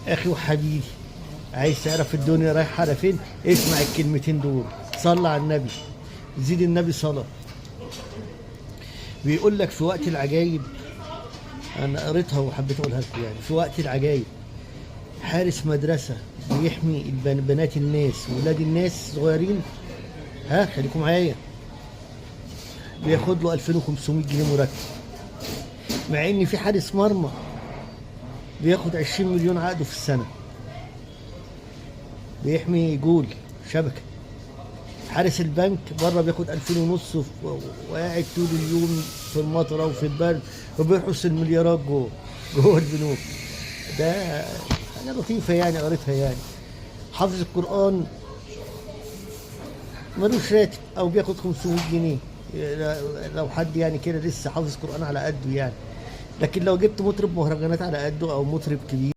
اخي وحبيبي، عايز تعرف الدنيا رايحه على فين؟ اسمع الكلمتين دول، صلى على النبي، زيد النبي صلاه. بيقول لك في وقت العجايب، انا قريتها وحبيت اقولها لكم، يعني في وقت العجايب حارس مدرسه بيحمي بنات الناس ولاد الناس صغيرين، ها خليكم معايا، بياخد له 2500 جنيه مرتب. مع ان في حارس مرمى بياخد 20 مليون عقده في السنه، بيحمي جول شبكه. حارس البنك بره بياخد 2000 ونص وقاعد طول اليوم في المطره وفي البرد وبيحرس المليارات جوه البنوك. ده حاجه لطيفه يعني قريتها يعني. حافظ القران ملوش راتب او بياخد 500 جنيه، لو حد يعني كده لسه حافظ قران على قده يعني. لكن لو جبت مطرب مهرجانات على قده او مطرب كبير